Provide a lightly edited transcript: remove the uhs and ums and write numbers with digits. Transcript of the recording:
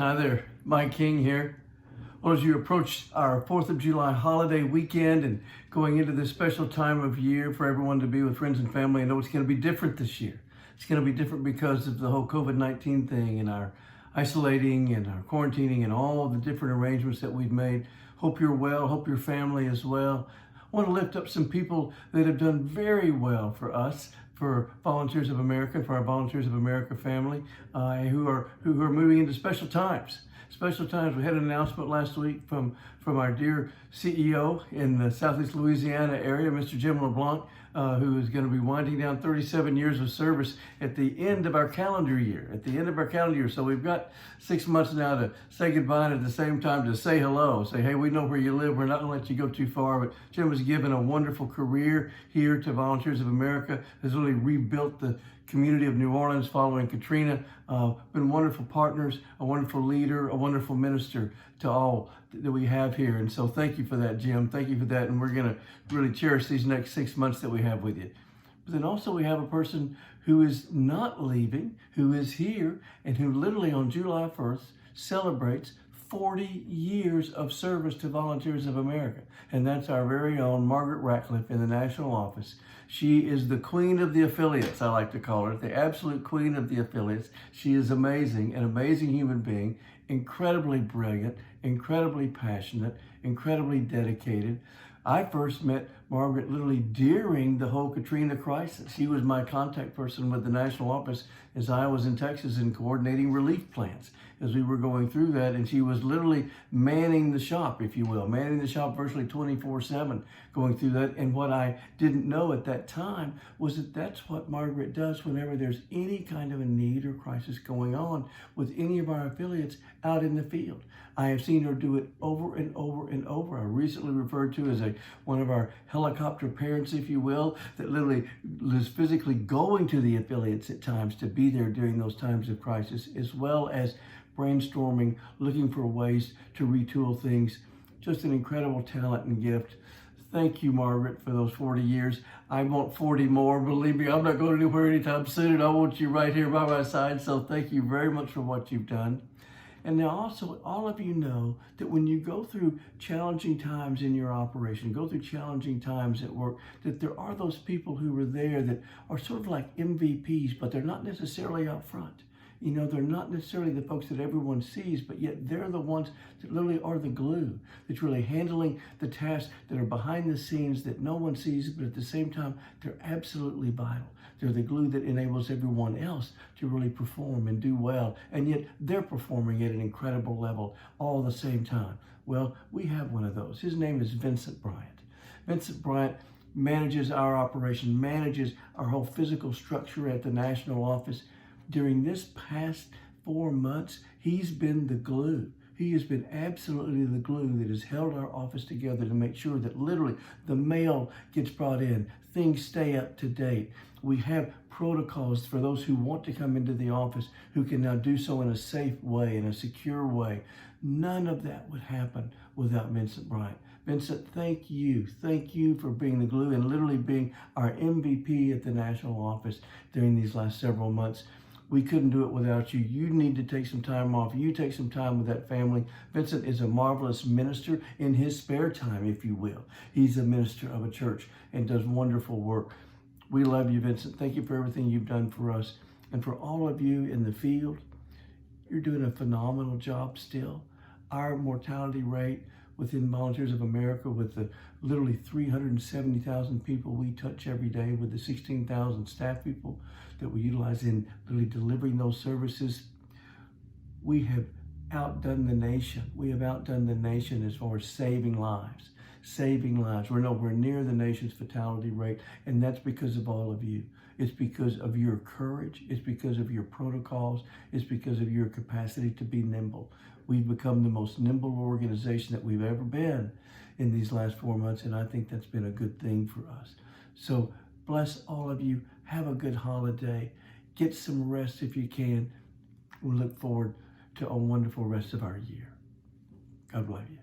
Hi there, Mike King here. Well, as you approach our 4th of July holiday weekend and going into this special time of year for everyone to be with friends and family, I know it's going to be different this year. It's going to be different because of the whole COVID-19 thing and our isolating and our quarantining and all the different arrangements that we've made. Hope you're well, hope your family is well. I want to lift up some people that have done very well for us, for Volunteers of America, for our Volunteers of America family, who are moving into special times. Special times. We had an announcement last week from our dear CEO in the Southeast Louisiana area, Mr. Jim LeBlanc, who is going to be winding down 37 years of service at the end of our calendar year. So we've got 6 months now to say goodbye and at the same time to say hello. Say, hey, we know where you live. We're not going to let you go too far. But Jim has given a wonderful career here to Volunteers of America, has really rebuilt the community of New Orleans following Katrina. Been wonderful partners, a wonderful leader, a wonderful minister to all that we have here. And so thank you for that, Jim. Thank you for that. And we're going to really cherish these next 6 months that we have with you. But then also we have a person who is not leaving, who is here, and who literally on July 1st celebrates 40 years of service to Volunteers of America. And that's our very own Margaret Ratcliffe in the national office. She is the queen of the affiliates, I like to call her, the absolute queen of the affiliates. She is amazing, an amazing human being, incredibly brilliant, incredibly passionate, incredibly dedicated. I first met Margaret literally during the whole Katrina crisis. She was my contact person with the national office as I was in Texas and coordinating relief plans as we were going through that. And she was literally manning the shop, if you will, manning the shop virtually 24/7 going through that. And what I didn't know at that time was that that's what Margaret does whenever there's any kind of a need or crisis going on with any of our affiliates out in the field. I have seen her do it over and over and over. I recently referred to as one of our helicopter parents, if you will, that literally is physically going to the affiliates at times to be there during those times of crisis, as well as brainstorming, looking for ways to retool things. Just an incredible talent and gift. Thank you, Margaret, for those 40 years. I want 40 more. Believe me, I'm not going anywhere anytime soon, and I want you right here by my side. So thank you very much for what you've done. And now also, all of you know that when you go through challenging times in your operation, go through challenging times at work, that there are those people who are there that are sort of like MVPs, but they're not necessarily out front. You know, they're not necessarily the folks that everyone sees, but yet they're the ones that literally are the glue that's really handling the tasks that are behind the scenes that no one sees, but at the same time, they're absolutely vital. They're the glue that enables everyone else to really perform and do well, and yet they're performing at an incredible level all at the same time. Well, we have one of those. His name is Vincent Bryant. Vincent Bryant manages our operation, manages our whole physical structure at the national office. During this past 4 months, he's been the glue. He has been absolutely the glue that has held our office together to make sure that literally the mail gets brought in, things stay up to date. We have protocols for those who want to come into the office who can now do so in a safe way, in a secure way. None of that would happen without Vincent Bryant. Vincent, thank you. Thank you for being the glue and literally being our MVP at the national office during these last several months. We couldn't do it without you. You need to take some time off. You take some time with that family. Vincent is a marvelous minister in his spare time, if you will. He's a minister of a church and does wonderful work. We love you, Vincent. Thank you for everything you've done for us. And for all of you in the field, you're doing a phenomenal job still. Our mortality rate within Volunteers of America, with the literally 370,000 people we touch every day, with the 16,000 staff people that we utilize in literally delivering those services, we have outdone the nation. We have outdone the nation as far as saving lives. We're nowhere near the nation's fatality rate, and that's because of all of you. It's because of your courage. It's because of your protocols. It's because of your capacity to be nimble. We've become the most nimble organization that we've ever been in these last 4 months, and I think that's been a good thing for us. So bless all of you. Have a good holiday. Get some rest if you can. We look forward to a wonderful rest of our year. God bless you.